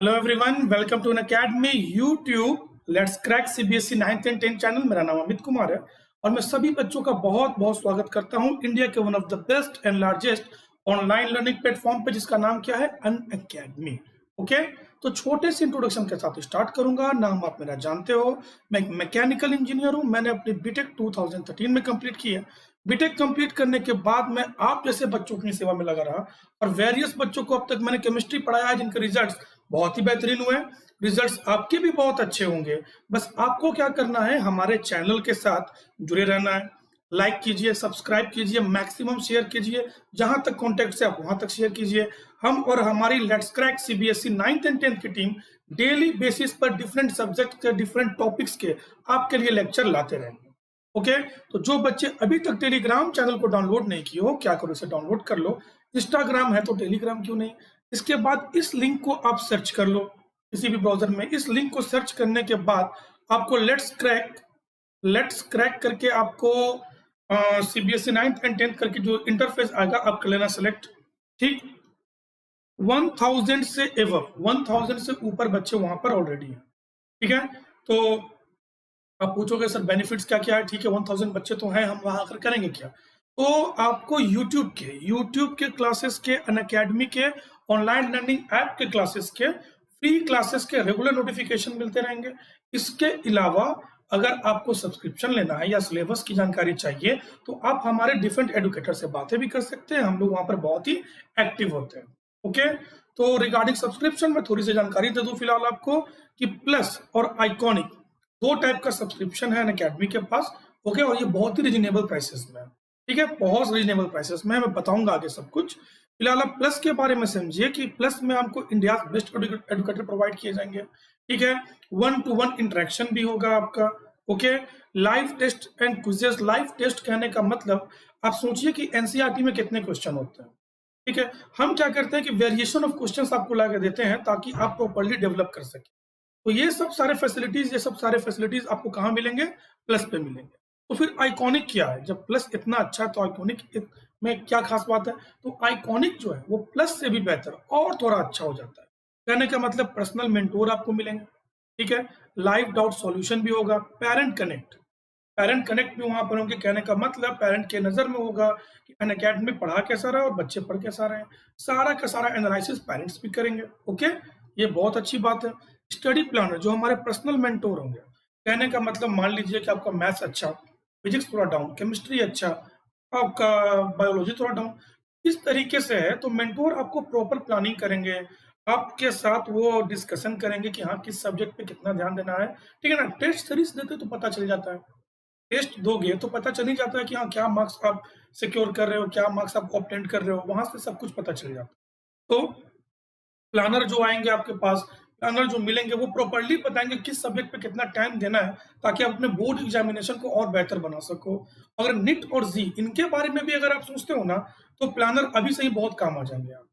Hello everyone, welcome to academy YouTube. Let's crack CBSE 9th and 10th channel. मेरा नाम अमित कुमार है और मैं सभी बच्चों का बहुत बहुत स्वागत करता हूं इंडिया के one of the best and largest online learning platform पे, जिसका नाम क्या है, अनअकैडमी। ओके, तो छोटे से इंट्रोडक्शन के साथ स्टार्ट करूंगा। नाम आप मेरा जानते हो, मैं एक मैकेनिकल इंजीनियर हूं। मैंने अपनी बीटेक 2013 में कंप्लीट की है। बीटेक कंप्लीट करने के बाद मैं आप जैसे बच्चों की सेवा में लगा रहा और वेरियस बच्चों को अब तक मैंने केमिस्ट्री पढ़ाया है, जिनके रिजल्ट्स बहुत ही बेहतरीन हुए। रिजल्ट्स आपके भी बहुत अच्छे होंगे। बस आपको क्या करना है, हमारे चैनल के साथ जुड़े रहना है। लाइक कीजिए, सब्सक्राइब कीजिए, मैक्सिमम शेयर कीजिए। जहां तक कॉन्टेक्ट से आप वहां तक शेयर कीजिए। हम और हमारी let's crack CBSE 9th and 10th की टीम डेली बेसिस पर डिफरेंट सब्जेक्ट के, डिफरेंट टॉपिक्स के आपके लिए लेक्चर लाते रहेंगे। ओके, तो जो बच्चे अभी तक टेलीग्राम चैनल को डाउनलोड नहीं किए हो, क्या करो, इसे डाउनलोड कर लो। इंस्टाग्राम है तो टेलीग्राम क्यों नहीं। इसके बाद इस लिंक को आप सर्च कर लो किसी भी ब्राउजर में। इस लिंक को सर्च करने के बाद आपको लेट्स क्रैक करके आपको सीबीएसई 9th एंड 10th करके जो इंटरफेस आएगा, आप कर लेना सेलेक्ट। ठीक, 1000 से एवर 1000 से ऊपर बच्चे वहां पर ऑलरेडी हैं। ठीक है, तो आप पूछोगे सर बेनिफिट्स क्या क्या है। ठीक है, 1000 बच्चे तो हैं, हम वहां आकर करेंगे क्या। तो आपको यूट्यूब के क्लासेस के, अनअकैडमी के ऑनलाइन लर्निंग ऐप के क्लासेस के, फ्री क्लासेस के रेगुलर नोटिफिकेशन मिलते रहेंगे। इसके अलावा अगर आपको सब्सक्रिप्शन लेना है या सिलेबस की जानकारी चाहिए, तो आप हमारे डिफरेंट एडुकेटर से बातें भी कर सकते हैं। हम लोग वहां पर बहुत ही एक्टिव होते हैं। ओके, तो रिगार्डिंग सब्सक्रिप्शन में थोड़ी सी जानकारी दे दूं फिलहाल आपको कि प्लस और आइकॉनिक दो टाइप का सब्सक्रिप्शन है अनअकैडमी के पास। ओके, और ये बहुत ही रिजनेबल प्राइसेस में है। ठीक है, बहुत रिजनेबल प्राइसेस में है। मैं बताऊंगा आगे सब कुछ। फिलहाल आप प्लस के बारे में समझिए कि प्लस में हमको इंडिया बेस्ट एडुकेटर प्रोवाइड किए जाएंगे। ठीक है, 1-to-1 इंटरेक्शन भी होगा आपका। Okay, live test and quizzes. Live test कहने का मतलब आप सोचिए कि एनसीईआरटी में कितने क्वेश्चन होते हैं। ठीक है, हम क्या करते हैं कि वेरिएशन ऑफ क्वेश्चंस आपको ला के देते हैं ताकि आप प्रॉपर्ली डेवलप कर सकें। तो ये सब सारे फैसिलिटीज आपको कहाँ मिलेंगे, प्लस पे मिलेंगे। तो फिर आइकॉनिक क्या है, जब प्लस इतना अच्छा है तो आइकॉनिक में क्या खास बात है। तो आइकॉनिक जो है वो प्लस से भी बेहतर और थोड़ा अच्छा हो जाता है। कहने का मतलब पर्सनल मेंटोर आपको मिलेंगे। ठीक है, लाइव डाउट सॉल्यूशन भी होगा। पेरेंट कनेक्ट भी वहां पर होंगे। कहने का मतलब पेरेंट के नजर में होगा कि अनअकैडमी में पढ़ा कैसा रहा और बच्चे पढ़ कैसा रहे। सारा का सारा एनालिसिस पेरेंट्स भी करेंगे। ओके, ये बहुत अच्छी बात है। स्टडी प्लानर जो हमारे पर्सनल मेंटोर होंगे। कहने का मतलब मान लीजिए कि आपका मैथ्स अच्छा, फिजिक्स थोड़ा डाउन, केमिस्ट्री अच्छा, आपका बायोलॉजी थोड़ा डाउन, इस तरीके से है तो मेंटोर आपको प्रॉपर प्लानिंग करेंगे। आपके साथ वो डिस्कशन करेंगे कि हाँ किस सब्जेक्ट पे कितना ध्यान देना है। ठीक है ना, टेस्ट सीरीज देते तो पता चल जाता है। टेस्ट दोगे तो पता चल ही जाता है कि हाँ क्या मार्क्स आप सिक्योर कर रहे हो, क्या मार्क्स आप ऑब्टेन कर रहे हो, वहां से सब कुछ पता चल जाता है। तो प्लानर जो आएंगे आपके पास, प्लानर जो मिलेंगे, वो प्रॉपर्ली बताएंगे किस सब्जेक्ट पे कितना टाइम देना है ताकि आप अपने बोर्ड एग्जामिनेशन को और बेहतर बना सको। अगर निट और जी इनके बारे में भी अगर आप सोचते हो ना, तो प्लानर अभी से ही बहुत काम आ जाएंगे। आप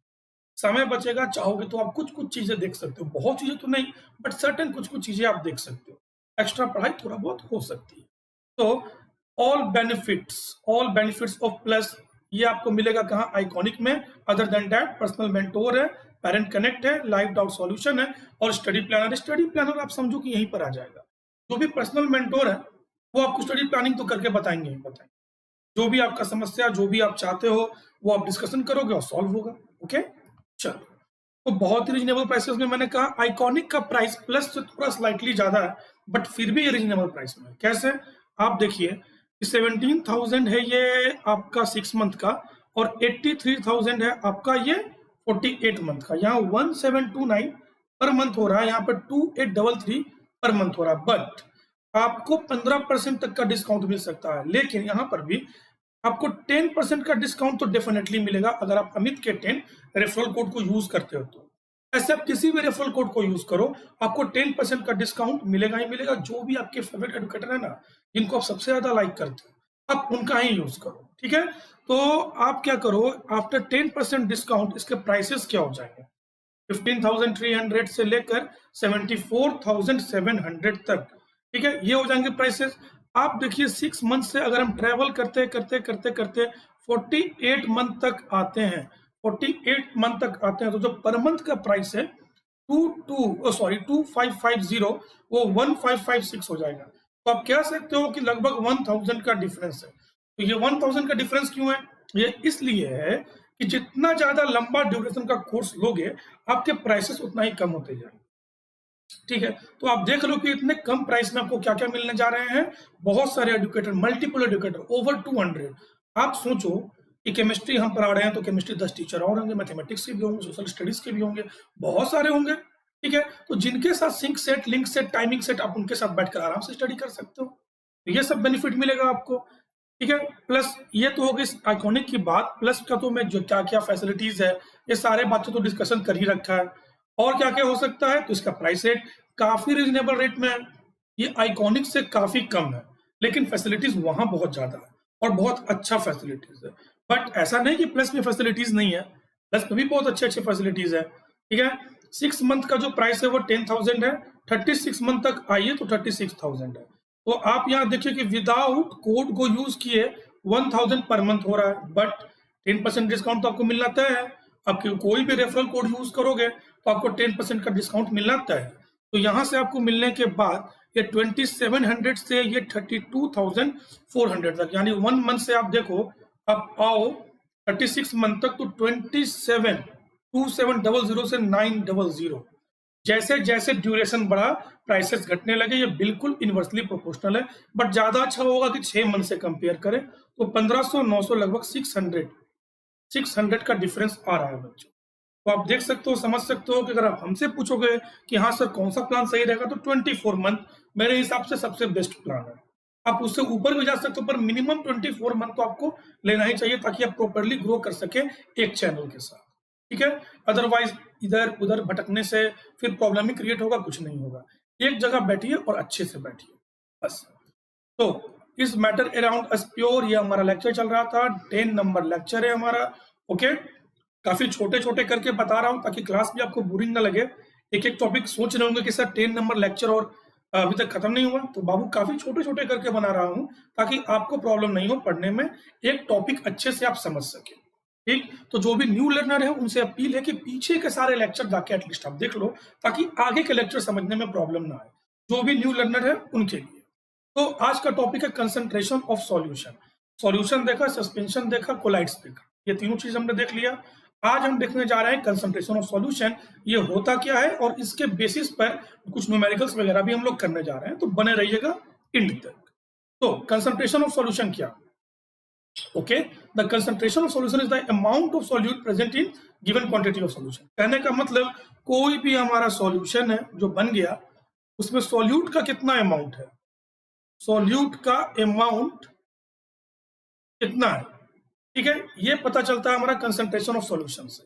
समय बचेगा, चाहोगे तो आप कुछ कुछ चीजें देख सकते हो, बहुत चीजें तो नहीं, बट सर्टेन कुछ कुछ चीजें आप देख सकते हो। एक्स्ट्रा पढ़ाई थोड़ा बहुत हो सकती है। तो ऑल बेनिफिट्स ऑफ प्लस ये आपको मिलेगा कहाँ, आइकॉनिक में। Other than that personal mentor है, पेरेंट कनेक्ट है, लाइव डाउट सॉल्यूशन है और स्टडी प्लानर आप समझो कि यहीं पर आ जाएगा। जो भी पर्सनल मेंटोर है वो आपको स्टडी प्लानिंग तो करके बताएंगे ही बताएंगे। जो भी आपका समस्या, जो भी आप चाहते हो, वो आप डिस्कशन करोगे और सॉल्व होगा। ओके, चलो। तो बहुत ही रीजनेबल प्राइसेस में, मैंने कहा आइकॉनिक का प्राइस प्लस से थोड़ा स्लाइटली ज्यादा है, बट फिर भी ये रीजनेबल प्राइस में है। कैसे, आप देखिए 17,000 है ये आपका 6 मंथ का, और 83,000 है आपका ये 48 मंथ का। यहाँ 1729 पर मंथ हो रहा है, यहाँ पर 2833 पर मंथ हो रहा है। बट आपको 15% तक का डिस्काउंट मिल सकता है। लेकिन यहाँ पर भी आपको 10% का डिस्काउंट तो डेफिनेटली मिलेगा अगर आप अमित के 10 रेफरल कोड को यूज करते हो। तो ऐसे आप किसी भी रेफरल कोड को यूज करो, आपको 10% का डिस्काउंट मिलेगा ही मिलेगा। जो भी आपके फेवरेट एडुकेटर है ना, जिनको आप सबसे ज्यादा लाइक करते हो, आप उनका ही यूज करो। ठीक है, तो आप क्या करो, आफ्टर 10% डिस्काउंट इसके प्राइसेस क्या हो जाएंगे, 15,300 से लेकर 74,700 तक। ठीक है, ये हो जाएंगे प्राइसेस। आप देखिए 6 मंथ से अगर हम ट्रेवल करते करते करते करते 48 मंथ तक आते हैं, 48 मंथ तक आते हैं, तो जो पर मंथ का प्राइस है 2550 वो 1556 हो जाएगा। तो आप कह सकते हो कि लगभग 1000 का डिफरेंस है। तो ये 1000 का डिफरेंस क्यों है? ये इसलिए है कि जितना ज्यादा लंबा ड्यूरेशन का कोर्स लोगे, आपके प्राइसेस उतना ही कम होते जाएंगे। ठीक है, तो आप देख लो कि इतने कम प्राइस में आपको क्या क्या मिलने जा रहे हैं। बहुत सारे एडुकेटर, मल्टीपल एडुकेटर, ओवर 200। आप सोचो कि केमिस्ट्री हम पढ़ा रहे हैं तो केमिस्ट्री 10 टीचर और होंगे, मैथमेटिक्स के भी होंगे, सोशल स्टडीज के भी होंगे, बहुत सारे होंगे। ठीक है, तो जिनके साथ sync set, link set, timing set, आप उनके साथ बैठकर आराम से स्टडी कर सकते हो। तो ये सब बेनिफिट मिलेगा आपको। ठीक है, प्लस ये तो हो गई आइकॉनिक की बात। प्लस का तो मैं जो क्या क्या फैसिलिटीज है, ये सारे बातें तो डिस्कशन कर ही रखा है। और क्या क्या हो सकता है, तो इसका प्राइस रेट काफी रिजनेबल रेट में है। ये आइकॉनिक से काफी कम है, लेकिन फैसिलिटीज वहां बहुत ज्यादा है और बहुत अच्छा फैसिलिटीज है। बट ऐसा नहीं कि प्लस में फैसिलिटीज नहीं है, प्लस में भी बहुत अच्छे अच्छे फैसिलिटीज है। ठीक है, 6 मंथ का जो प्राइस है वो 10,000 है। 36 मंथ तक आइए तो 36,000 है। तो आप यहाँ देखिए कि विदाउट कोड को यूज किए 1000 पर मंथ हो रहा है, बट 10% डिस्काउंट तो आपको मिलना तय है। आप कोई भी रेफरल कोड यूज करोगे तो आपको 10% का डिस्काउंट मिलना तय है। तो यहाँ से आपको मिलने के बाद ये 2700 से ये 32,400 तक, यानी 1 मंथ से आप देखो, आप आओ 36 मंथ तक तो 27,2700 से 900। जैसे जैसे ड्यूरेशन बढ़ा, प्राइसेस घटने लगे। ये बिल्कुल इनवर्सली प्रोपोर्शनल है, बट ज्यादा अच्छा होगा कि 6 मंथ से कंपेयर करें। तो 1500, 900, लगभग 600 का डिफरेंस आ रहा है बच्चों। तो आप देख सकते हो, समझ सकते हो कि अगर आप हमसे पूछोगे कि हाँ सर कौन सा प्लान सही रहेगा, तो 24 मंथ मेरे हिसाब से सबसे बेस्ट प्लान है। आप उससे ऊपर भी जा सकते हो, पर मिनिमम 24 मंथ तो आपको लेना ही चाहिए, ताकि आप प्रॉपरली ग्रो कर सके एक चैनल के साथ। ठीक है, अदरवाइज इधर उधर भटकने से फिर प्रॉब्लम ही क्रिएट होगा, कुछ नहीं होगा। एक जगह बैठिए और अच्छे से बैठिए बस। तो इस मैटर अराउंड अस प्योर ये हमारा लेक्चर चल रहा था। 10 नंबर लेक्चर है हमारा। ओके, काफी छोटे छोटे करके बता रहा हूँ ताकि क्लास भी आपको बोरिंग ना लगे। एक एक टॉपिक सोच रहे होंगे कि सर 10 नंबर लेक्चर और अभी तक खत्म नहीं हुआ, तो बाबू काफी छोटे छोटे करके बना रहा हूँ ताकि आपको प्रॉब्लम नहीं हो पढ़ने में, एक टॉपिक अच्छे से आप समझ सके। ठीक, तो जो भी न्यू लर्नर है उनसे अपील है कि पीछे के सारे लेक्चर जाके एटलीस्ट आप देख लो, ताकि आगे के लेक्चर समझने में प्रॉब्लम ना आए, जो भी न्यू लर्नर है उनके लिए। तो आज का टॉपिक है कंसंट्रेशन ऑफ सॉल्यूशन। सॉल्यूशन देखा, सस्पेंशन देखा, कोलाइड्स देखा, ये तीनों चीज हमने देख लिया। आज हम देखने जा रहे हैं कंसंट्रेशन ऑफ सॉल्यूशन, ये होता क्या है, और इसके बेसिस पर कुछ न्यूमेरिकल्स वगैरह भी हम लोग करने जा रहे हैं। तो बने रहिएगा एंड तक। तो कंसंट्रेशन ऑफ सॉल्यूशन क्या? Okay, the concentration of solution is the amount of solute present in given quantity of solution. कहने का मतलब कोई भी हमारा सॉल्यूशन है जो बन गया, उसमें सॉल्यूट का कितना अमाउंट है, सॉल्यूट का अमाउंट कितना है। ठीक है, ये पता चलता है हमारा कंसंट्रेशन ऑफ सॉल्यूशन से।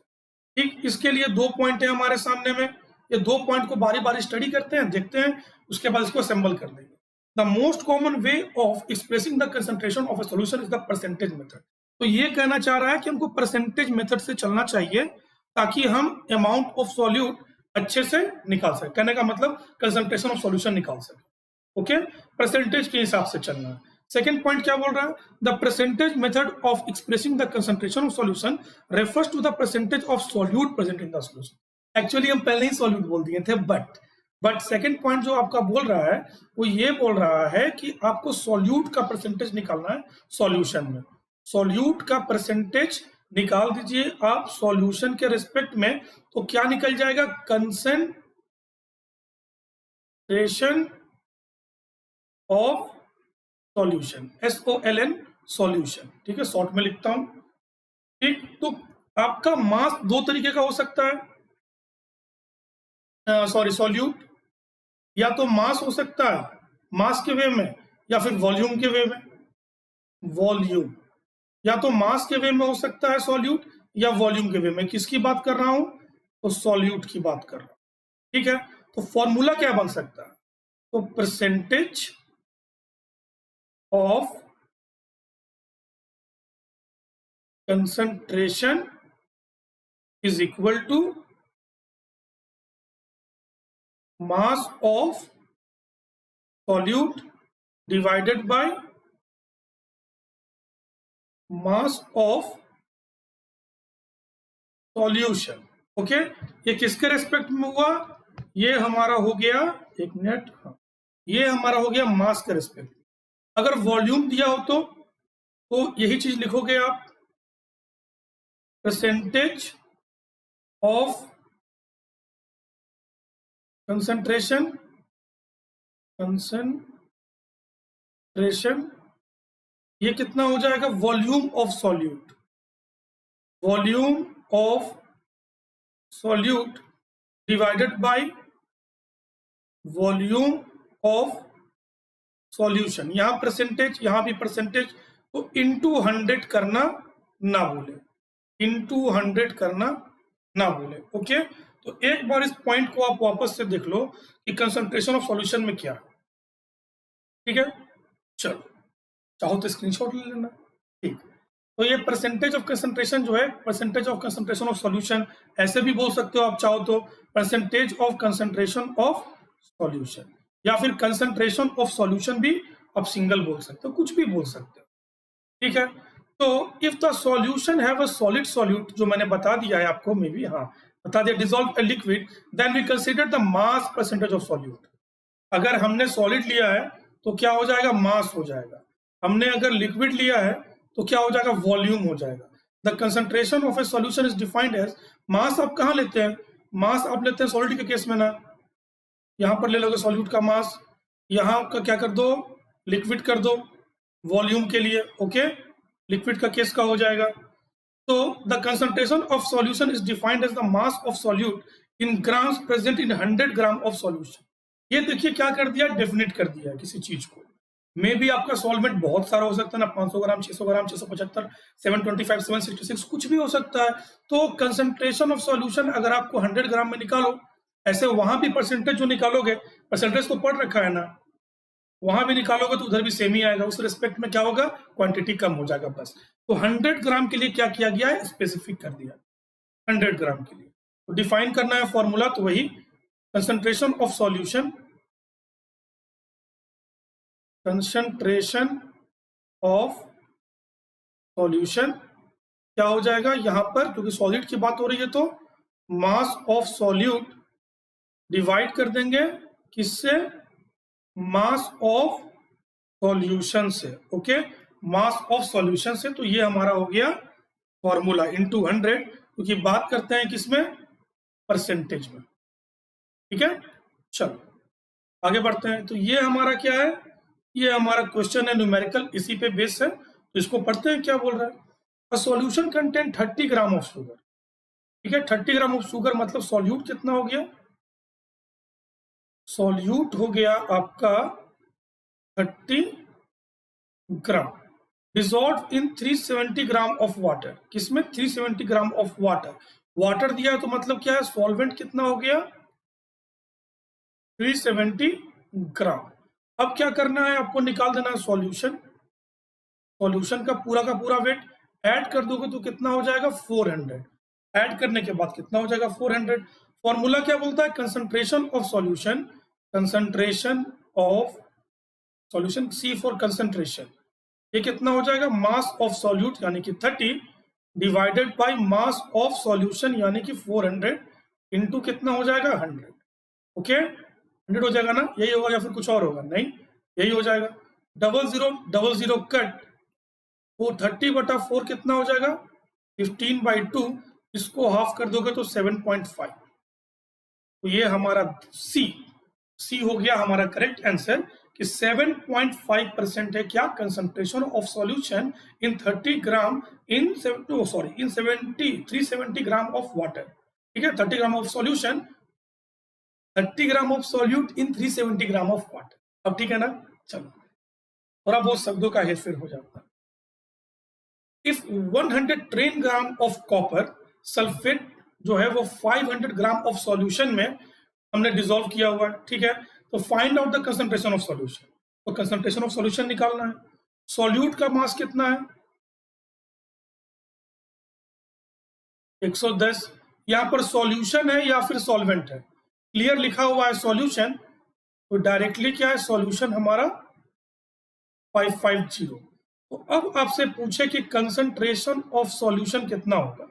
ठीक, इसके लिए 2 पॉइंट है हमारे सामने में। ये 2 पॉइंट को बारी बारी स्टडी करते हैं, देखते हैं, उसके बाद इसको असेंबल कर देंगे। The most common way of expressing the concentration of a solution is the percentage method. तो ये कहना चाह रहा है कि हमको परसेंटेज मेथड से चलना चाहिए, ताकि हम अमाउंट ऑफ सॉल्यूट अच्छे से निकाल सके। कहने का मतलब कंसंट्रेशन ऑफ सॉल्यूशन निकाल सके। ओके, परसेंटेज के हिसाब से चलना है। सेकेंड पॉइंट क्या बोल रहा है, the percentage method of expressing the concentration of solution refers to the percentage of solute present in the solution. Actually हम पहले ही सॉल्यूट बोल दिए थे, बट सेकेंड पॉइंट जो आपका बोल रहा है वो ये बोल रहा है कि आपको सॉल्यूट का परसेंटेज निकालना है सॉल्यूशन में। सॉल्यूट का परसेंटेज निकाल दीजिए आप सॉल्यूशन के रिस्पेक्ट में, तो क्या निकल जाएगा, concentration of solution, SOLN solution. ठीक है, शॉर्ट में लिखता हूं। ठीक, तो आपका मास 2 तरीके का हो सकता है, सॉल्यूट या तो मास हो सकता है, मास के वे में, या फिर वॉल्यूम के वे में। वॉल्यूम, या तो मास के वे में हो सकता है सॉल्यूट, या वॉल्यूम के वे में। किसकी बात कर रहा हूं, तो सॉल्यूट की बात कर रहा हूं। ठीक है, तो फॉर्मूला क्या बन सकता है, तो percentage of concentration is equal to mass of solute divided by mass of solution। Okay, ये किसके रेस्पेक्ट में हुआ, ये हमारा हो गया, एक मिनट, हाँ, ये हमारा हो गया मास के रिस्पेक्ट। अगर वॉल्यूम दिया हो तो यही चीज लिखोगे आप, परसेंटेज ऑफ कंसंट्रेशन ये कितना हो जाएगा, volume of solute, volume of solute divided by volume of solution. यहां परसेंटेज, यहां भी परसेंटेज, तो इनटू 100 करना ना भूले, इनटू 100 करना ना भूले। ओके, तो एक बार इस पॉइंट को आप वापस से देख लो कि कंसंट्रेशन ऑफ सॉल्यूशन में क्या है। ठीक है, चलो, चाहो तो स्क्रीनशॉट ले लेना। ठीक, तो ये परसेंटेज ऑफ कंसंट्रेशन जो है, percentage of concentration of solution, ऐसे भी बोल सकते हो आप चाहो तो, percentage of concentration of solution, या फिर कंसंट्रेशन ऑफ सॉल्यूशन भी आप सिंगल बोल सकते हो, कुछ भी बोल सकते हो। ठीक है, तो if the solution have a solid solute, जो मैंने बता दिया है आपको, मे बी, हाँ बता दिया, dissolve a liquid, then we consider the mass percentage of solute. अगर हमने सॉलिड लिया है तो क्या हो जाएगा, मास हो जाएगा। हमने अगर लिक्विड लिया है तो क्या हो जाएगा, वॉल्यूम हो जाएगा। The concentration of a solution is defined as, mass आप कहाँ लेते हैं, मास आप लेते हैं सॉलिड के केस में ना, यहां पर ले लोगे सॉल्यूट का मास, यहां का क्या कर दो, लिक्विड कर दो वॉल्यूम के लिए। ओके, लिक्विड का केस का हो जाएगा। तो the concentration of solution is defined as the mass of solute in grams present in 100 gram of solution. ये देखिए क्या कर दिया, डेफिनेट कर दिया किसी चीज को। मे भी आपका सॉल्वेंट बहुत सारा हो सकता है ना, 500 ग्राम, 600 ग्राम, 675, 725, 766, कुछ भी हो सकता है। तो कंसंट्रेशन ऑफ सॉल्यूशन अगर आपको 100 ग्राम में निकालो, ऐसे वहां भी परसेंटेज जो निकालोगे, परसेंटेज तो पढ़ रखा है ना, वहां भी निकालोगे तो उधर भी सेम ही आएगा। उस रिस्पेक्ट में क्या होगा, क्वांटिटी कम हो जाएगा बस। तो 100 ग्राम के लिए क्या किया गया है, स्पेसिफिक कर दिया 100 ग्राम के लिए। तो डिफाइन करना है फॉर्मूला, तो वही concentration of solution, concentration of solution क्या हो जाएगा यहां पर, क्योंकि सॉलिड की बात हो रही है तो मास ऑफ सॉल्यूट डिवाइड कर देंगे किससे, मास ऑफ सॉल्यूशन से। ओके, मास ऑफ सॉल्यूशन से, तो ये हमारा हो गया फॉर्मूला, इनटू 100, क्योंकि बात करते हैं किसमें, परसेंटेज में। ठीक है, चलो आगे बढ़ते हैं। तो ये हमारा क्या है, ये हमारा क्वेश्चन है न्यूमेरिकल, इसी पे बेस है, तो इसको पढ़ते हैं क्या बोल रहा है। A solution contain 30 gram of sugar. ठीक है, 30 ग्राम ऑफ शुगर मतलब सॉल्यूट कितना हो गया, सॉल्यूट हो गया आपका 30 gram, dissolve in 370 gram of water. किसमें, 370 ग्राम ऑफ वाटर। वाटर दिया है तो मतलब क्या है, सॉल्वेंट कितना हो गया, 370 ग्राम। अब क्या करना है, आपको निकाल देना है सॉल्यूशन, सॉल्यूशन का पूरा वेट ऐड कर दोगे तो कितना हो जाएगा, 400। ऐड करने के बाद कितना हो जाएगा, 400। फॉर्मूला क्या बोलता है, concentration of solution, concentration of solution, C for concentration, ये कितना हो जाएगा, मास ऑफ सॉल्यूट यानी कि 30 divided by mass of solution यानी कि 400 इनटू कितना हो जाएगा, 100। ओके, 100 हो जाएगा ना, यही होगा या फिर कुछ और होगा, नहीं यही हो जाएगा। 00 कट, 430/4 कितना हो जाएगा, 15/2, इसको हाफ कर दोगे तो 7.5। तो ये हमारा सी हो गया हमारा करेक्ट आंसर कि 7.5% है क्या, concentration of solution in 30 gram in 370 gram of water. ठीक है, 30 gram of solution, 30 gram of solute in 370 gram of water. अब ठीक है ना, चलो थोड़ा बहुत शब्दों का हेरफेर हो जाता है। If 110 gram of copper sulphate जो है वो 500 ग्राम ऑफ सॉल्यूशन में हमने डिसॉल्व किया हुआ है। ठीक है, तो find out the concentration of solution, तो कंसंट्रेशन ऑफ सॉल्यूशन निकालना है। सॉल्यूट का मास कितना है, 110। यहां पर सॉल्यूशन है या फिर सॉल्वेंट है, क्लियर लिखा हुआ है सॉल्यूशन, तो डायरेक्टली क्या है, सॉल्यूशन हमारा 550। तो अब आपसे पूछे कि कंसंट्रेशन ऑफ सॉल्यूशन कितना होगा,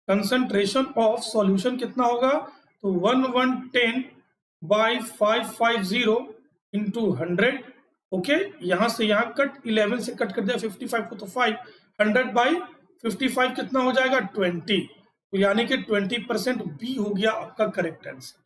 कंसंट्रेशन ऑफ सॉल्यूशन कितना होगा, तो 1110 बाई 550 इंटू 100। ओके, यहां से यहां कट, 11 से कट कर दिया 55 को, तो 5, 100 बाई 55 कितना हो जाएगा 20, तो यानी कि 20% बी हो गया आपका करेक्ट आंसर।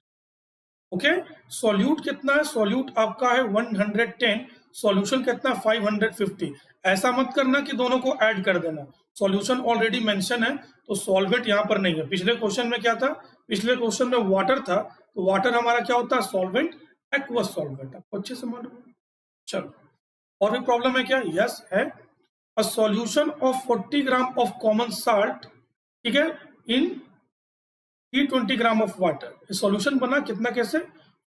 ओके, सॉल्यूट कितना है, सॉल्यूट आपका है 110, सॉल्यूशन कितना 550। ऐसा मत करना कि दोनों को ऐड कर देना, सॉल्यूशन ऑलरेडी मेंशन है तो सॉल्वेंट यहां पर नहीं है। पिछले क्वेश्चन में क्या था, पिछले क्वेश्चन में वाटर था, तो वाटर हमारा क्या होता है सॉल्वेंट, एक्वस सॉल्वेंट, आपको अच्छे से मालूम है। चलो, और भी प्रॉब्लम है क्या, यस है। A solution of 40 gram of common salt, ठीक है, इन 320 ग्राम ऑफ वाटर। सॉल्यूशन बना कितना, कैसे,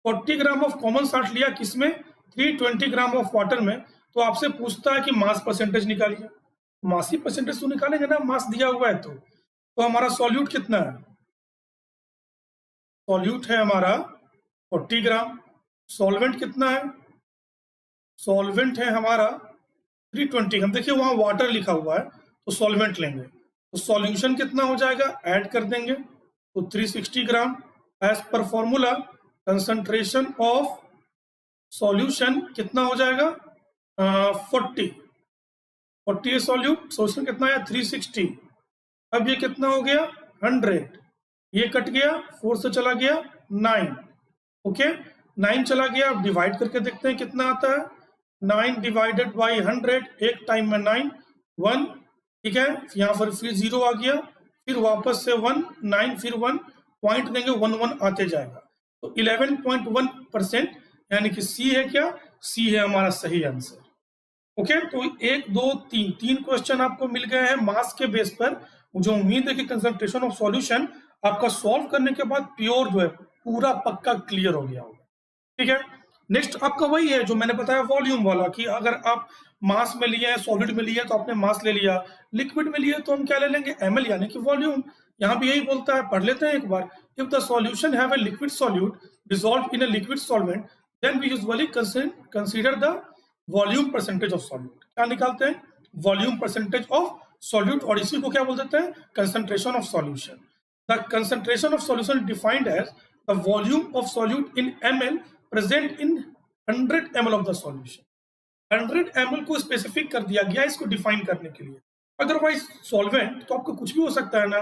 40 ग्राम ऑफ कॉमन साल्ट लिया, किसमें 320 ग्राम ऑफ वाटर में, तो आपसे पूछता है कि मास परसेंटेज निकालिए। मास ही परसेंटेज तो निकालेंगे ना, मास दिया हुआ है तो हमारा सॉल्यूट कितना है, सॉल्यूट है हमारा 40 ग्राम, सॉल्वेंट कितना है, सॉल्वेंट है हमारा 320। हम देखिए वहां वाटर लिखा हुआ है तो सॉल्वेंट लेंगे, तो सॉल्यूशन कितना हो जाएगा, ऐड कर देंगे, तो 360 gram. As per formula concentration of solution कितना हो जाएगा 40 है सॉल्यूशन कितना है 360। अब ये कितना हो गया 100, ये कट गया 4 से चला गया 9। ओके, 9 चला गया, अब डिवाइड करके देखते हैं कितना आता है, 9 डिवाइडेड बाई 100, एक टाइम में 9 1, ठीक है, यहाँ पर फिर 0 आ गया, फिर वापस से 1 9, फिर 1 पॉइंट देंगे, 1 1 आते जाएगा, तो 11.1%, यानी कि सी है क्या, सी है हमारा सही आंसर। ओके, तो 1 2 3 क्वेश्चन आपको मिल गए हैं मास के बेस पर। मुझे उम्मीद है कि कंसंट्रेशन ऑफ सॉल्यूशन आपका सॉल्व करने के बाद प्योर जो है पूरा पक्का क्लियर हो गया होगा। ठीक है, नेक्स्ट आपका वही है जो मैंने बताया वॉल्यूम वाला, कि अगर आप मास में लिए हैं, सॉलिड में लिए तो आपने मास ले लिया, लिक्विड में लिए तो हम क्या ले लेंगे ml, यानी कि वॉल्यूम। यहाँ भी यही बोलता है, पढ़ लेते हैं एक बार। If the solution have a liquid solute dissolve in a liquid solvent, then we usually consider the volume percentage of solute. क्या निकालते हैं, वॉल्यूम परसेंटेज ऑफ सॉल्यूट, और इसी को क्या बोल देते हैं, concentration of solution. The concentration of solution defined as the volume of solute in ml present in 100 ml of the solution. 100 ml को स्पेसिफिक कर दिया गया इसको डिफाइन करने के लिए। अदरवाइज सॉल्वेंट तो आपको कुछ भी हो सकता है ना,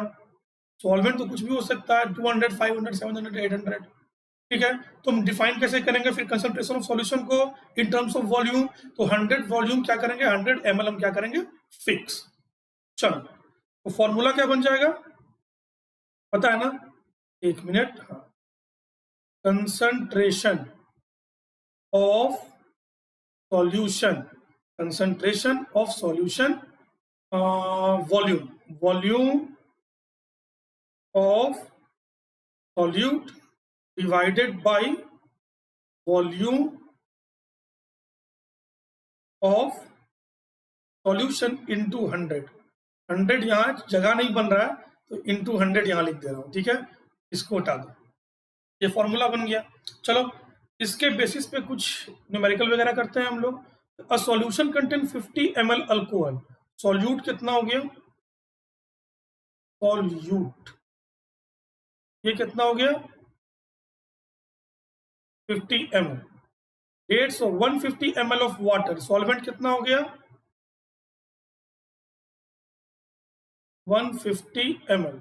सॉल्वेंट तो कुछ भी हो सकता है, 200 500 700 800, ठीक है, तो हम डिफाइन कैसे करेंगे फिर कंसंट्रेशन ऑफ सॉल्यूशन को इन टर्म्स ऑफ वॉल्यूम, तो 100 वॉल्यूम क्या करेंगे, 100 ml हम क्या करेंगे फिक्स। चलो, तो फॉर्मूला क्या बन जाएगा पता है ना, एक मिनट, हाँ, concentration of solution, concentration of solution, volume of solute divided by volume of solution into 100। 100 यहाँ जगह नहीं बन रहा है तो into 100 यहाँ लिख दे रहा हूँ, ठीक है, इसको हटा दो, ये फॉर्मूला बन गया। चलो, इसके बेसिस पे कुछ न्यूमेरिकल वगैरह करते हैं हम लोग। अ solution contain 50 ml alcohol, solute कितना हो गया, सॉल्यूट ये कितना हो गया 50 ml, 150 ml of water, solvent कितना हो गया 150 ml।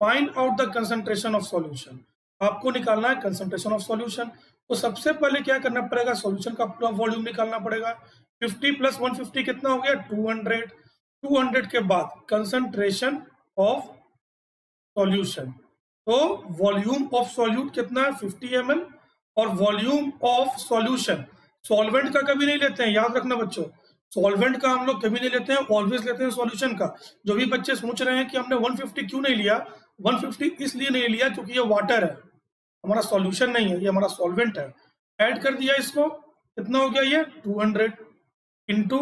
Find out the concentration of solution, आपको निकालना है कंसंट्रेशन ऑफ सॉल्यूशन। तो सबसे पहले क्या करना पड़ेगा, सॉल्यूशन का पूरा वॉल्यूम निकालना पड़ेगा। 50 प्लस 150 कितना हो गया 200। 200 के बाद कंसंट्रेशन ऑफ सॉल्यूशन, तो वॉल्यूम ऑफ सॉल्यूट कितना है 50 ml, और वॉल्यूम ऑफ सॉल्यूशन, सॉल्वेंट का कभी नहीं लेते हैं, याद रखना बच्चों, सॉल्वेंट का हम लोग कभी नहीं लेते हैं, ऑलवेज लेते हैं सॉल्यूशन का। जो भी बच्चे सोच रहे हैं कि हमने 150 क्यों नहीं लिया, 150 इसलिए नहीं लिया क्योंकि ये वाटर है, हमारा सॉल्यूशन नहीं है, ये हमारा सॉल्वेंट है। ऐड कर दिया इसको, कितना हो गया ये 200 इंटू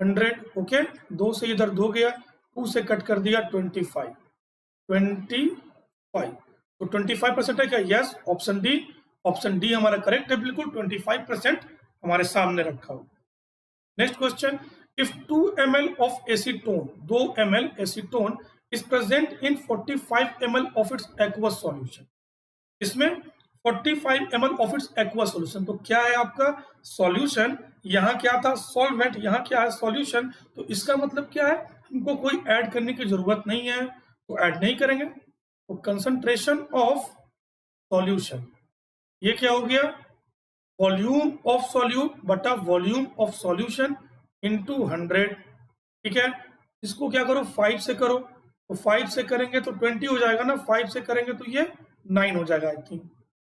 100। ओके, 2 से इधर 2 गया, 2 से कट कर दिया 25, तो 25% है क्या, yes, option D, option D हमारा करेक्ट है बिल्कुल, 25% हमारे सामने रखा हो। Next question, if 2 ml of acetone, 2 ml acetone is present in 45 ml of its aqueous solution, इसमें 45 ml of its aqua solution. तो क्या है आपका सॉल्यूशन, यहाँ क्या था सॉल्वेंट, यहाँ क्या है सॉल्यूशन। तो इसका मतलब क्या है, हमको कोई ऐड करने की जरूरत नहीं है तो ऐड नहीं करेंगे। तो कंसंट्रेशन ऑफ सॉल्यूशन, ये क्या हो गया, वॉल्यूम ऑफ सॉल्यूट बटा वॉल्यूम ऑफ सॉल्यूशन इंटू 100। ठीक है, इसको क्या करो 5 से करो, तो 5 से करेंगे तो 20 हो जाएगा ना, 5 से करेंगे तो ये 9 हो जाएगा आई थिंक।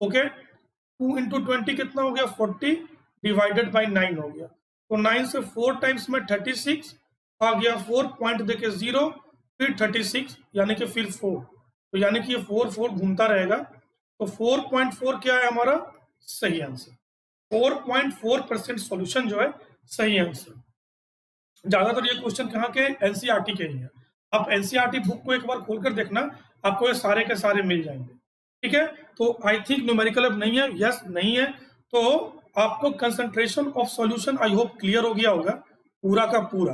ओके, 2 इंटू 20 कितना हो गया 40 डिवाइडेड बाई 9 हो गया। तो 9 से 4 टाइम्स में 36 आ गया, 4 पॉइंट देके 0 फिर 36 यानी कि फिर 4, तो यानी कि ये 4 घूमता रहेगा। तो 4.4 क्या है हमारा सही आंसर, 4.4% सॉल्यूशन जो है सही आंसर। ज्यादातर ये क्वेश्चन कहाँ के, एनसीईआरटी के ही है। आप एनसीईआरटी बुक को एक बार खोलकर देखना, आपको ये सारे के सारे मिल जाएंगे। ठीक है, तो आई थिंक न्यूमेरिकल अब नहीं है, यस नहीं है। तो आपको concentration of solution I hope clear हो गया होगा पूरा का पूरा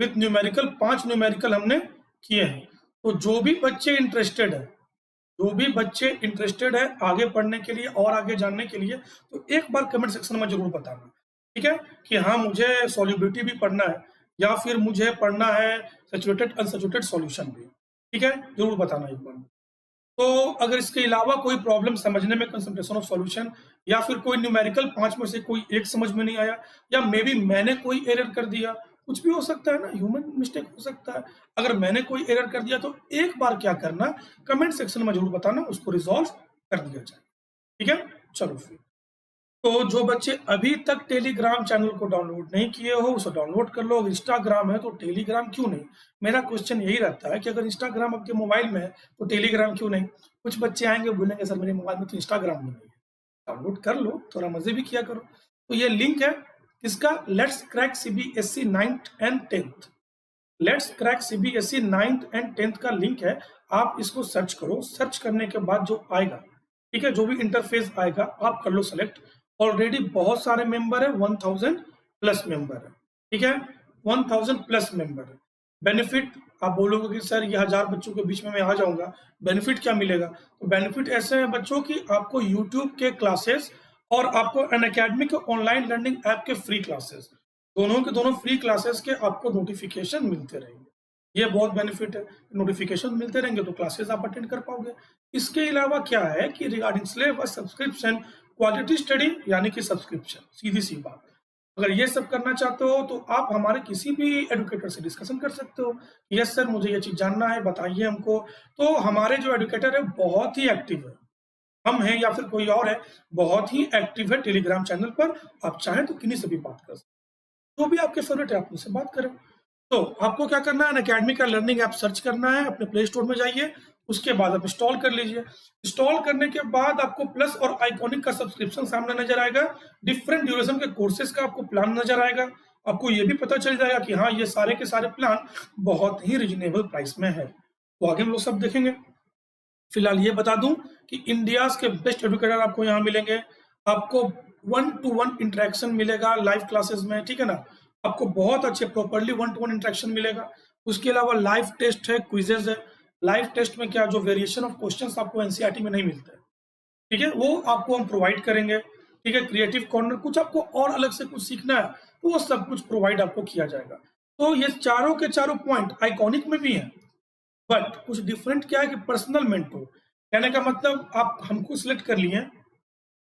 विथ न्यूमेरिकल। 5 न्यूमेरिकल हमने किए हैं। तो जो भी बच्चे इंटरेस्टेड है, जो भी बच्चे इंटरेस्टेड है आगे पढ़ने के लिए और आगे जानने के लिए, तो एक बार कमेंट सेक्शन में जरूर बताना। ठीक है, कि हाँ मुझे सॉल्युबिलिटी भी पढ़ना है या फिर मुझे पढ़ना है सैचुरेटेड अनसैचुरेटेड सॉल्यूशन भी। ठीक है, जरूर बताना एक बार। तो अगर इसके अलावा कोई प्रॉब्लम समझने में कंसंट्रेशन ऑफ सॉल्यूशन, या फिर कोई न्यूमेरिकल 5 में से कोई एक समझ में नहीं आया, या मे बी मैंने कोई एरर कर दिया, कुछ भी हो सकता है ना, ह्यूमन मिस्टेक हो सकता है। अगर मैंने कोई एरर कर दिया तो एक बार क्या करना, कमेंट सेक्शन में जरूर बताना, उसको रिजॉल्व कर दिया जाए। ठीक है, चलो फिर। तो जो बच्चे अभी तक टेलीग्राम चैनल को डाउनलोड नहीं किए हो उसे डाउनलोड कर लो। इंस्टाग्राम है तो टेलीग्राम क्यों नहीं। मेरा क्वेश्चन यही रहता है कि अगर इंस्टाग्राम आपके मोबाइल में है तो टेलीग्राम क्यों नहीं। कुछ बच्चे आएंगे बोलेंगे सर मेरे मोबाइल में तो इंस्टाग्राम नहीं है। डाउनलोड कर लो, थोड़ा मजे भी किया करो। तो ये लिंक है इसका, let's crack CBSE 9th and 10th। Let's crack CBSE 9th and 10th का लिंक है, आप इसको सर्च करो। सर्च करने के बाद जो आएगा, ठीक है, जो भी इंटरफेस आएगा आप कर लो सेलेक्ट। ऑलरेडी बहुत सारे मेंबर है, 1000 प्लस मेंबर है। ठीक है, 1000 प्लस मेंबर है। बेनिफिट आप बोलोगे कि सर ये 1000 बच्चों के बीच में मैं आ जाऊंगा, बेनिफिट क्या मिलेगा। तो बेनिफिट ऐसे है बच्चों की, आपको यूट्यूब के क्लासेस और आपको अनअकैडमी के ऑनलाइन लर्निंग ऐप के फ्री क्लासेस, दोनों के दोनों फ्री क्लासेस के आपको नोटिफिकेशन मिलते रहेंगे। ये बहुत बेनिफिट है, नोटिफिकेशन मिलते रहेंगे तो क्लासेस आप अटेंड कर पाओगे। इसके अलावा क्या है कि regarding syllabus, subscription, quality study यानी कि सब्सक्रिप्शन, सीधी सी बात। अगर ये सब करना चाहते हो तो आप हमारे किसी भी एडुकेटर से डिस्कशन कर सकते हो। यस सर मुझे ये चीज जानना है, बताइए हमको। तो हमारे जो एडुकेटर है बहुत ही एक्टिव है, हम हैं या फिर कोई और है, बहुत ही एक्टिव है टेलीग्राम चैनल पर। आप चाहें तो किन्हीं से भी बात कर सकते हैं, जो भी आपके फेवरेट है आप उनसे बात करें। तो आपको क्या करना है, अनअकैडमी का लर्निंग ऐप सर्च करना है, अपने प्ले स्टोर में जाइए, उसके बाद आप इंस्टॉल कर लीजिए। इंस्टॉल करने के बाद आपको प्लस और आइकॉनिक का सब्सक्रिप्शन सामने नजर आएगा, डिफरेंट ड्यूरेशन के कोर्सेज का आपको प्लान नजर आएगा। आपको ये भी पता चल जाएगा कि हाँ ये सारे के सारे प्लान बहुत ही रिजनेबल प्राइस में है। तो आगे हम लोग सब देखेंगे। फिलहाल ये बता दूं कि इंडिया के बेस्ट एडुकेटर आपको यहाँ मिलेंगे। आपको 1-to-1 इंटरेक्शन मिलेगा लाइव क्लासेस में, ठीक है ना। आपको बहुत अच्छे प्रॉपरली 1-to-1 इंटरेक्शन मिलेगा। उसके अलावा लाइव टेस्ट है, क्विजेज है। लाइव टेस्ट में क्या, जो वेरिएशन ऑफ क्वेश्चंस आपको एनसीईआरटी में नहीं मिलते, ठीक है, वो आपको हम प्रोवाइड करेंगे। ठीक है, क्रिएटिव कॉर्नर, कुछ आपको और अलग से कुछ सीखना है तो वो सब कुछ प्रोवाइड आपको किया जाएगा। तो ये चारों के चारों पॉइंट आइकॉनिक में भी है, बट कुछ डिफरेंट क्या है कि पर्सनल मेंटोर, कहने का मतलब आप हमको सिलेक्ट कर लिए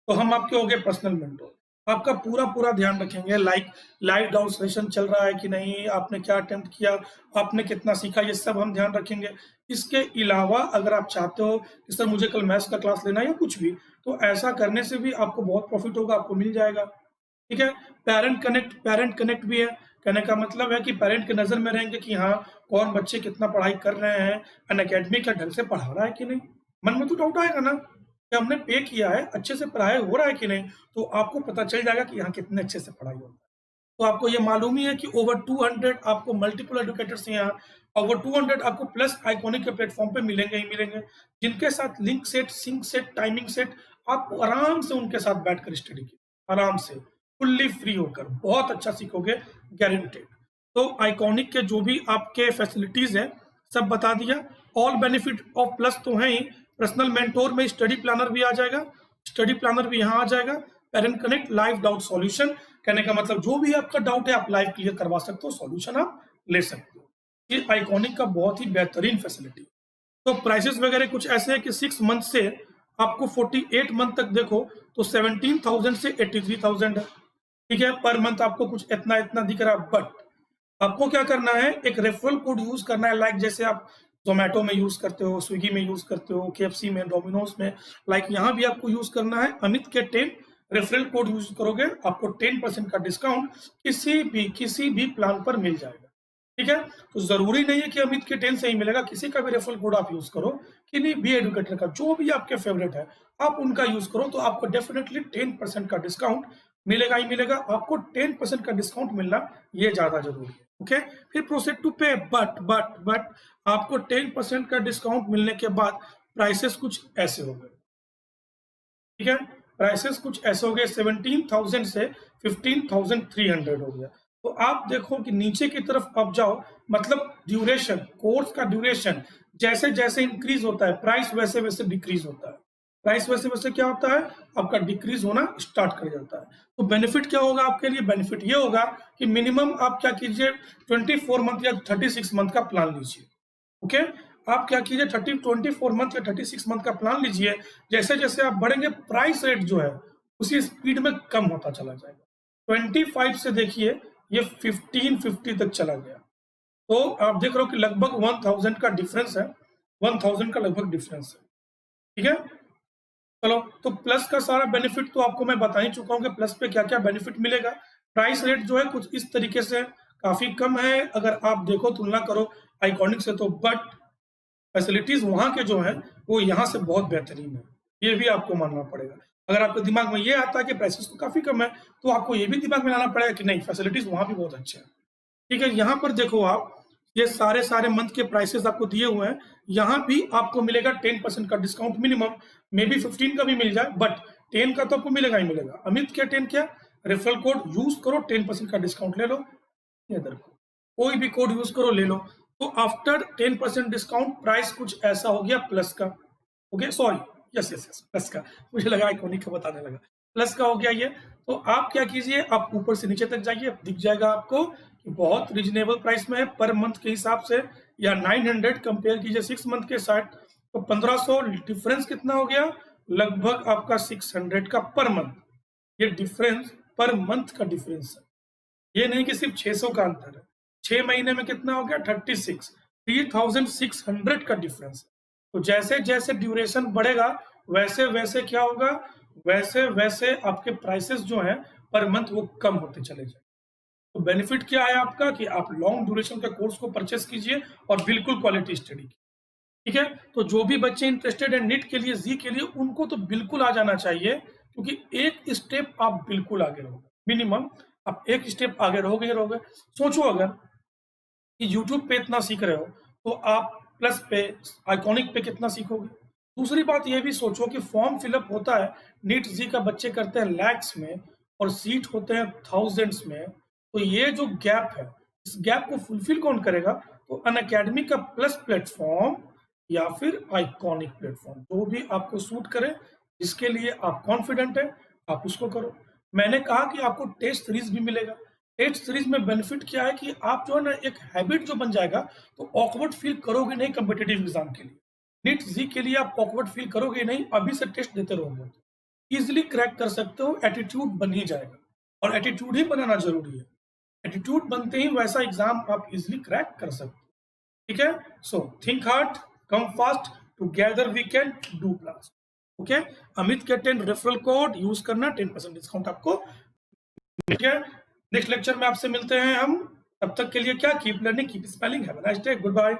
तो हम आपके हो गए पर्सनल मेंटोर। आपका पूरा पूरा ध्यान रखेंगे, लाइव डाउन सेशन चल रहा है कि नहीं, आपने क्या अटेम्प्ट किया, आपने कितना सीखा, ये सब हम ध्यान रखेंगे। इसके अलावा अगर आप चाहते हो कि सर मुझे कल मैथ्स का क्लास लेना है या कुछ भी, तो ऐसा करने से भी आपको बहुत प्रॉफिट होगा, आपको मिल जाएगा। ठीक है, पेरेंट कनेक्ट भी है। कहने का मतलब है कि पेरेंट के नजर में रहेंगे कि हाँ कौन बच्चे कितना पढ़ाई कर रहे हैं, अनअकैडमी का ढंग से पढ़ा रहा है कि नहीं। मन में तो डाउट आएगा ना कि हमने पे किया है, अच्छे से पढ़ाई हो रहा है कि नहीं, तो आपको पता चल जाएगा कि यहाँ कितने अच्छे से पढ़ाई होता है। तो आपको ये मालूम ही है कि ओवर 200 आपको मल्टीपल एडुकेटर्स यहाँ, ओवर 200 आपको प्लस आइकॉनिक के प्लेटफॉर्म पे मिलेंगे ही मिलेंगे, जिनके साथ link set, sync set, timing set, आप आराम से उनके साथ बैठकर स्टडी की, आराम से फुल्ली फ्री होकर बहुत अच्छा सीखोगे, गारंटेड। तो आइकॉनिक के जो भी आपके फैसिलिटीज है सब बता दिया। ऑल बेनिफिट ऑफ प्लस तो है ही, पर्सनल मेंटोर में स्टडी प्लानर भी आ जाएगा, स्टडी प्लानर भी यहाँ आ जाएगा। Parent connect live doubt solution, कहने का मतलब जो भी आपका डाउट है आप लाइव क्लियर करवा सकते हो, सॉल्यूशन आप ले सकते हो। ये आइकॉनिक का बहुत ही बेहतरीन फैसिलिटी। तो प्राइसेस वगैरह कुछ ऐसे हैं कि 6 मंथ से आपको 48 मंथ तक देखो तो 17,000 से 83,000 है, ठीक है। पर मंथ आपको कुछ इतना इतना दिख रहा है, बट आपको क्या करना है, एक रेफरल कोड यूज करना है। लाइक जैसे आप जोमेटो में यूज करते हो, स्विगी में यूज करते हो, KFC में, डोमिनोज में, लाइक यहाँ भी आपको यूज करना है अमित के 10 रेफरल कोड यूज करोगे, आपको 10% का डिस्काउंट किसी भी प्लान पर मिल जाएगा, ठीक है। तो जरूरी नहीं है कि अमित के 10 से ही मिलेगा, किसी का भी रेफरल कोड आप यूज करो, कि नहीं बी एडुकेटर का जो भी आपके फेवरेट है आप उनका यूज करो, तो आपको डेफिनेटली 10% का डिस्काउंट मिलेगा ही मिलेगा। आपको 10% का डिस्काउंट मिलना ये ज्यादा जरूरी है, ओके। फिर प्रोसीड टू पे, बट आपको 10% का डिस्काउंट मिलने के बाद प्राइसेस कुछ ऐसे हो गए, ठीक है। प्राइसेस कुछ ऐसे हो गए, 17,000 से 15,300 हो गया। तो आप देखो कि नीचे की तरफ अब जाओ, मतलब ड्यूरेशन, कोर्स का ड्यूरेशन जैसे जैसे इंक्रीज होता है प्राइस वैसे वैसे डिक्रीज होता है। प्राइस वैसे वैसे क्या होता है, आपका डिक्रीज होना स्टार्ट कर जाता है। तो बेनिफिट क्या होगा आपके लिए, बेनिफिट ये होगा कि मिनिमम आप क्या कीजिए 24 मंथ या 36 मंथ का प्लान लीजिए, ओके। आप क्या कीजिए 24 मंथ या 36 मंथ का प्लान लीजिए। जैसे जैसे आप बढ़ेंगे प्राइस रेट जो है उसी स्पीड में कम होता चला जाएगा। 25 से देखिए ये 1550 तक चला गया। तो आप देख रहे हो कि लगभग 1000 का डिफरेंस है, 1000 का लगभग डिफरेंस है, ठीक है। चलो, तो प्लस का सारा बेनिफिट तो आपको मैं बता ही चुका हूँ कि प्लस पे क्या क्या बेनिफिट मिलेगा। प्राइस रेट जो है कुछ इस तरीके से काफी कम है अगर आप देखो, तुलना करो आइकॉनिक से, तो बट फैसिलिटीज वहां के जो है वो यहाँ से बहुत बेहतरीन है, ये भी आपको मानना पड़ेगा। अगर आपके दिमाग में ये आता है कि प्राइसेस तो काफी कम है, तो आपको ये भी दिमाग में लाना पड़ेगा कि नहीं, फैसिलिटीज वहां भी बहुत अच्छे हैं, ठीक है। यहाँ पर देखो आप, ये सारे सारे मंथ के प्राइसेस आपको दिए हुए हैं। यहाँ भी आपको मिलेगा 10% का डिस्काउंट मिनिमम, मे बी 15 का भी मिल जाए, बट 10 का तो आपको मिलेगा ही मिलेगा। अमित क्या 10 क्या, रेफरल कोड यूज करो, 10% का डिस्काउंट ले लो, इधर को कोई भी कोड यूज करो ले लो। तो आफ्टर 10% डिस्काउंट प्राइस कुछ ऐसा हो गया प्लस का, okay sorry, yes yes yes plus का, मुझे लगा आइकॉनिक का बताने लगा, प्लस का हो गया ये। तो आप क्या कीजिए, आप ऊपर से नीचे तक जाइए, दिख जाएगा आपको कि बहुत रिजनेबल प्राइस में है पर मंथ के हिसाब से, या 900 कंपेयर कीजिए 6 मंथ के साथ, तो 1500 डिफरेंस कितना हो गया, लगभग आपका 600 का पर मंथ। ये डिफरेंस पर मंथ का डिफरेंस है, ये नहीं कि सिर्फ 600 का अंतर है। 6 महीने में कितना हो गया 36, 3600 का डिफरेंस। तो जैसे जैसे ड्यूरेशन बढ़ेगा वैसे वैसे क्या होगा, वैसे वैसे आपके प्राइसेस जो हैं पर मंथ वो कम होते चले जाए। तो बेनिफिट क्या है आपका कि आप लॉन्ग ड्यूरेशन का कोर्स को परचेस कीजिए और बिल्कुल क्वालिटी स्टडी, ठीक है। तो जो भी बच्चे इंटरेस्टेड है नीट के लिए, जी के लिए, उनको तो बिल्कुल आ जाना चाहिए, क्योंकि एक स्टेप आप बिल्कुल आगे रहोगे, मिनिमम आप एक स्टेप आगे रहोगे ही रहोगे। सोचो अगर कि यूट्यूब पे इतना सीख रहे हो तो आप प्लस पे, आइकॉनिक पे कितना सीखोगे। दूसरी बात ये भी सोचो कि फॉर्म फिलअप होता है नीट जी का, बच्चे करते हैं लैक्स में और सीट होते हैं थाउजेंड्स में। तो ये जो गैप है, इस गैप को फुलफिल कौन करेगा, तो अनअकैडमी का प्लस प्लेटफॉर्म या फिर आइकॉनिक प्लेटफॉर्म, जो भी आपको सूट करे, जिसके लिए आप कॉन्फिडेंट है आप उसको करो। मैंने कहा कि आपको टेस्ट सीरीज भी मिलेगा। टेस्ट सीरीज में बेनिफिट क्या है कि आप जो है ना, एक हैबिट जो बन जाएगा, तो ऑकवर्ड फील करोगे नहीं कम्पिटेटिव एग्जाम के लिए। नीट जी के लिए आप ऑकवर्ड फील करोगे नहीं, अभी से टेस्ट देते रहोगे, इजिली क्रैक कर सकते हो, एटीट्यूड बन ही जाएगा, और एटीट्यूड ही बनाना जरूरी है। एटीट्यूड बनते ही वैसा एग्जाम आप इजिली क्रैक कर सकते हो, ठीक है। So think hard, come fast, together we can do blast, okay. Amit के 10 रेफरल कोड यूज करना, 10% डिस्काउंट आपको, ठीक है। नेक्स्ट लेक्चर में आपसे मिलते हैं हम, तब तक के लिए क्या, keep learning, keep spelling, have a nice day, good bye.